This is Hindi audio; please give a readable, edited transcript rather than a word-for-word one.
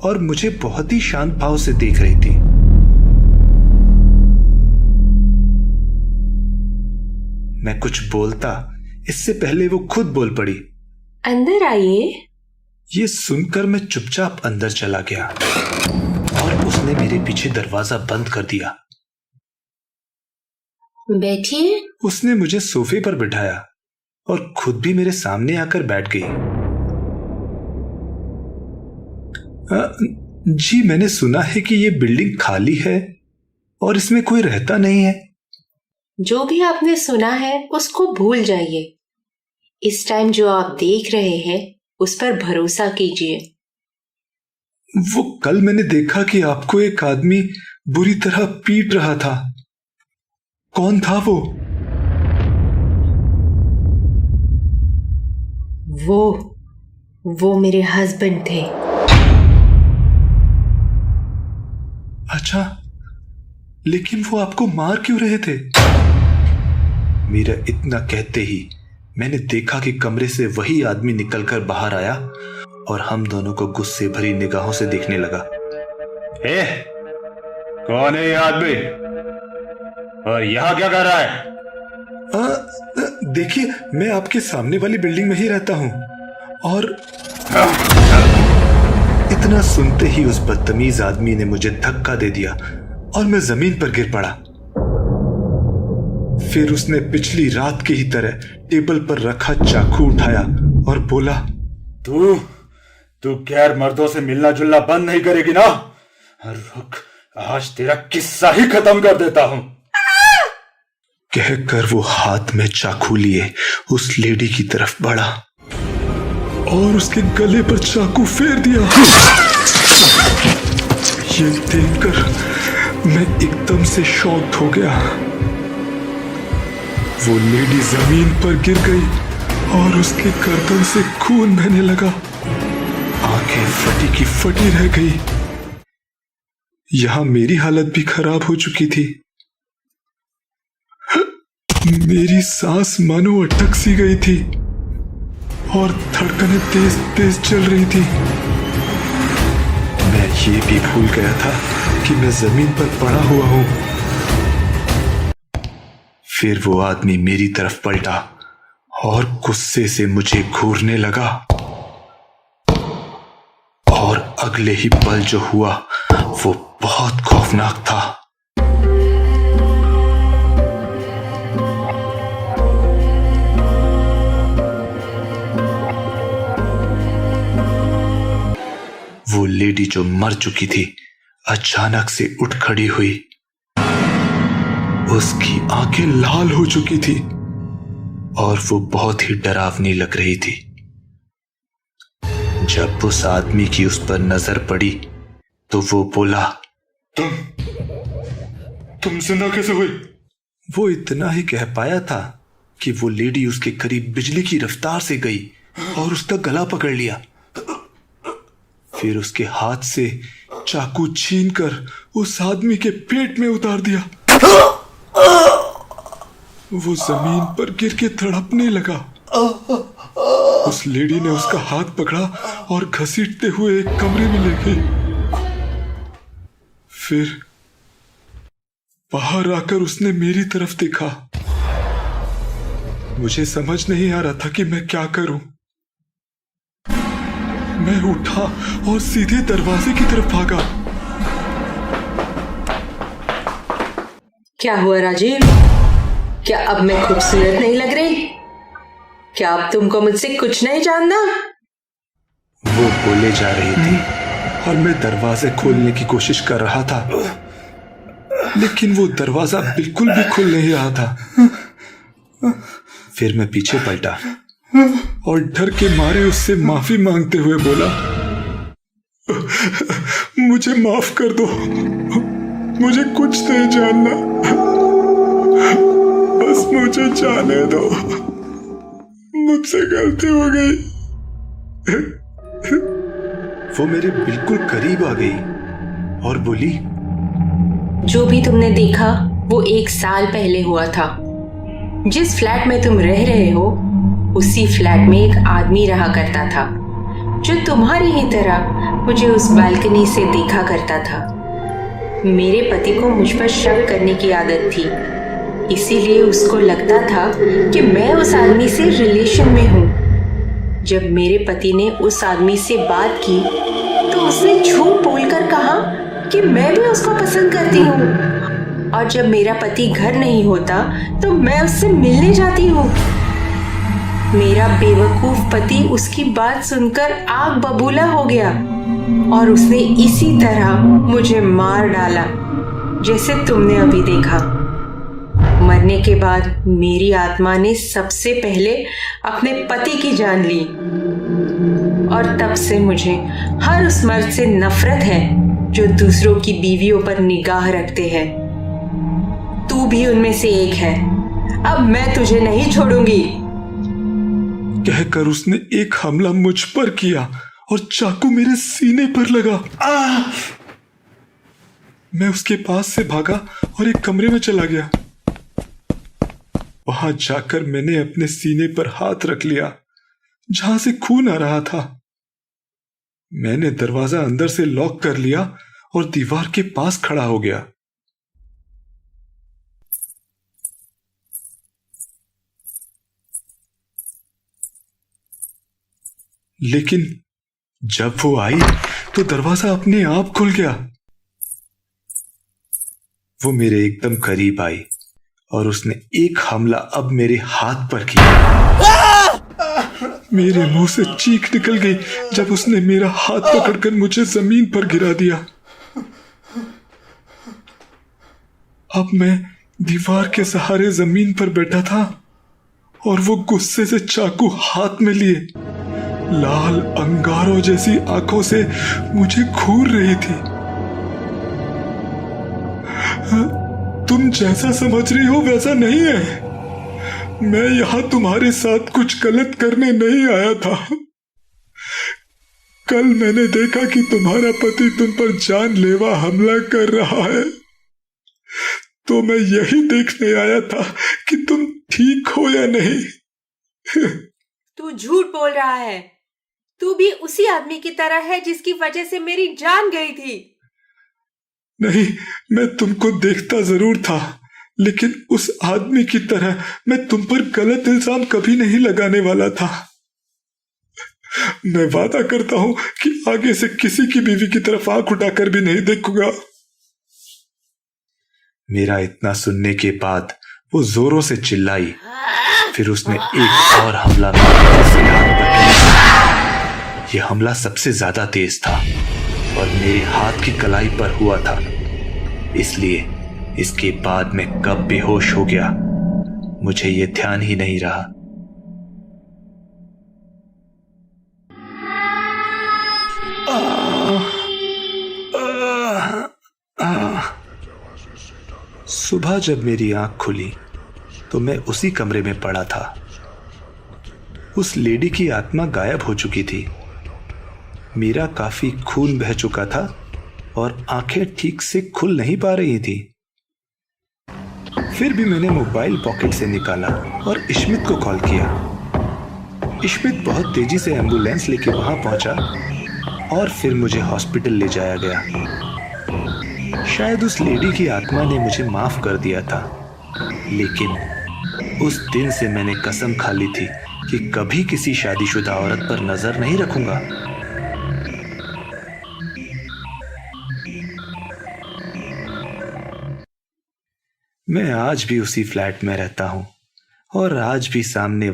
और मुझे बहुत ही शांत भाव से देख रही थी। मैं कुछ बोलता इससे पहले वो खुद बोल पड़ी, अंदर आइए। ये सुनकर मैं चुपचाप अंदर चला गया और उसने मेरे पीछे दरवाजा बंद कर दिया। बैठिए। उसने मुझे सोफे पर बिठाया और खुद भी मेरे सामने आकर बैठ गई। जी, मैंने सुना है कि ये बिल्डिंग खाली है और इसमें कोई रहता नहीं है। जो भी आपने सुना है उसको भूल जाइए। इस टाइम जो आप देख रहे हैं उस पर भरोसा कीजिए। वो कल मैंने देखा कि आपको एक आदमी बुरी तरह पीट रहा था। कौन था वो? वो मेरे हस्बैंड थे। अच्छा, लेकिन वो आपको मार क्यों रहे थे? मेरा इतना कहते ही मैंने देखा कि कमरे से वही आदमी निकलकर बाहर आया और हम दोनों को गुस्से भरी निगाहों से देखने लगा। कौन है ये आदमी और यहाँ क्या कर रहा है? देखिए, मैं आपके सामने वाली बिल्डिंग में ही रहता हूं। और इतना सुनते ही उस बदतमीज आदमी ने मुझे धक्का दे दिया और मैं जमीन पर गिर पड़ा। फिर उसने पिछली रात की ही तरह टेबल पर रखा चाकू उठाया और बोला, तू गैर मर्दों से मिलना जुलना बंद नहीं करेगी ना? रुक, आज तेरा किस्सा ही खत्म कर देता हूं। कहकर वो हाथ में चाकू लिए उस लेडी की तरफ बढ़ा और उसके गले पर चाकू फेर दिया। ये देखकर मैं एकदम से शॉक्ड हो गया। वो लेडी जमीन पर गिर गई और उसके गर्दन से खून बहने लगा। आंखें फटी की फटी रह गई। यहां मेरी हालत भी खराब हो चुकी थी। मेरी सांस मानो अटक सी गई थी और धड़कनें तेज तेज चल रही थी। मैं ये भी भूल गया था कि मैं जमीन पर पड़ा हुआ हूं। फिर वो आदमी मेरी तरफ पलटा और गुस्से से मुझे घूरने लगा और अगले ही पल जो हुआ वो बहुत खौफनाक था। वो लेडी जो मर चुकी थी अचानक से उठ खड़ी हुई। उसकी आंखें लाल हो चुकी थी और वो बहुत ही डरावनी लग रही थी। जब उस आदमी की उस पर नजर पड़ी तो वो बोला, तुम जिंदा कैसे हुई? वो इतना ही कह पाया था कि वो लेडी उसके करीब बिजली की रफ्तार से गई और उसका गला पकड़ लिया। फिर उसके हाथ से चाकू छीनकर उस आदमी के पेट में उतार दिया। वो जमीन पर गिर के तड़पने लगा। उस लेडी ने उसका हाथ पकड़ा और घसीटते हुए एक कमरे में ले गई। फिर बाहर आकर उसने मेरी तरफ देखा। मुझे समझ नहीं आ रहा था कि मैं क्या करूं। मैं उठा और सीधे दरवाजे की तरफ भागा। क्या हुआ राजीव? क्या अब मैं खूबसूरत नहीं लग रही? क्या अब तुमको मुझसे कुछ नहीं जानना? वो बोले जा रही थी और मैं दरवाजे खोलने की कोशिश कर रहा था, लेकिन वो दरवाजा बिल्कुल भी खुल नहीं रहा था। फिर मैं पीछे पलटा और डर के मारे उससे माफी मांगते हुए बोला, मुझे माफ कर दो, मुझे कुछ नहीं जानना, बस मुझे जाने दो, मुझसे गलती हो गई। वो मेरे बिल्कुल करीब आ गई और बोली, जो भी तुमने देखा वो 1 साल पहले हुआ था। जिस फ्लैट में तुम रह रहे हो उसी फ्लैट में एक आदमी रहा करता था। जो तुम्हारी ही तरह मुझे उस बालकनी से देखा करता था। मेरे पति को मुझ पर शक करने की आदत थी, इसीलिए उसको लगता था कि मैं उस आदमी से रिलेशन में हूँ। जब मेरे पति ने उस आदमी से बात की तो उसने झूठ बोलकर कहा कि मैं भी उसको पसंद करती हूँ, और जब मेरा पति घर नहीं होता तो मैं उससे मिलने जाती हूँ। मेरा बेवकूफ पति उसकी बात सुनकर आग बबूला हो गया और उसने इसी तरह मुझे मार डाला, जैसे तुमने अभी देखा। मरने के बाद मेरी आत्मा ने सबसे पहले अपने पति की जान ली, और तब से मुझे हर उस मर्द से नफरत है जो दूसरों की बीवियों पर निगाह रखते हैं। तू भी उनमें से एक है। अब मैं तुझे नहीं छोड़ूंगी। कहकर उसने एक हमला मुझ पर किया और चाकू मेरे सीने पर लगा। मैं उसके पास से भागा और एक कमरे में चला गया। वहां जाकर मैंने अपने सीने पर हाथ रख लिया जहां से खून आ रहा था। मैंने दरवाजा अंदर से लॉक कर लिया और दीवार के पास खड़ा हो गया। लेकिन जब वो आई तो दरवाजा अपने आप खुल गया। वो मेरे एकदम करीब आई और उसने एक हमला अब मेरे हाथ पर किया। मेरे मुंह से चीख निकल गई जब उसने मेरा हाथ पकड़कर मुझे जमीन पर गिरा दिया। अब मैं दीवार के सहारे जमीन पर बैठा था और वो गुस्से से चाकू हाथ में लिए लाल अंगारों जैसी आंखों से मुझे घूर रही थी। तुम जैसा समझ रही हो वैसा नहीं है। मैं यहां तुम्हारे साथ कुछ गलत करने नहीं आया था। कल मैंने देखा कि तुम्हारा पति तुम पर जानलेवा हमला कर रहा है, तो मैं यही देखने आया था कि तुम ठीक हो या नहीं। तू झूठ बोल रहा है। तू भी उसी आदमी की तरह है जिसकी वजह से मेरी जान गई थी। नहीं, मैं तुमको देखता जरूर था, लेकिन उस आदमी की तरह मैं तुम पर गलत इल्जाम कभी नहीं लगाने वाला था। मैं वादा करता हूं कि आगे से किसी की बीवी की तरफ आंख उठाकर भी नहीं देखूंगा। मेरा इतना सुनने के बाद वो जोरों से चिल्लाई। फिर उसने एक और हमला मेरे हाथ पर किया। यह हमला सबसे ज्यादा तेज था और मेरे हाथ की कलाई पर हुआ था, इसलिए इसके बाद मैं कब बेहोश हो गया मुझे यह ध्यान ही नहीं रहा। सुबह जब मेरी आंख खुली तो मैं उसी कमरे में पड़ा था। उस लेडी की आत्मा गायब हो चुकी थी। मेरा काफी खून बह चुका था और आंखें ठीक से खुल नहीं पा रही थी। फिर भी मैंने मोबाइल पॉकेट से निकाला और इश्मित को कॉल किया। इश्मित बहुत तेजी से एम्बुलेंस लेके वहां पहुंचा और फिर मुझे हॉस्पिटल ले जाया गया। शायद उस लेडी की आत्मा ने मुझे माफ कर दिया था, लेकिन उस दिन से मैंने कसम खा ली थी कि कभी किसी शादीशुदा औरत पर नजर नहीं रखूंगा। मैं आज भी उसी फ्लैट में रहता हूं और आज भी सामने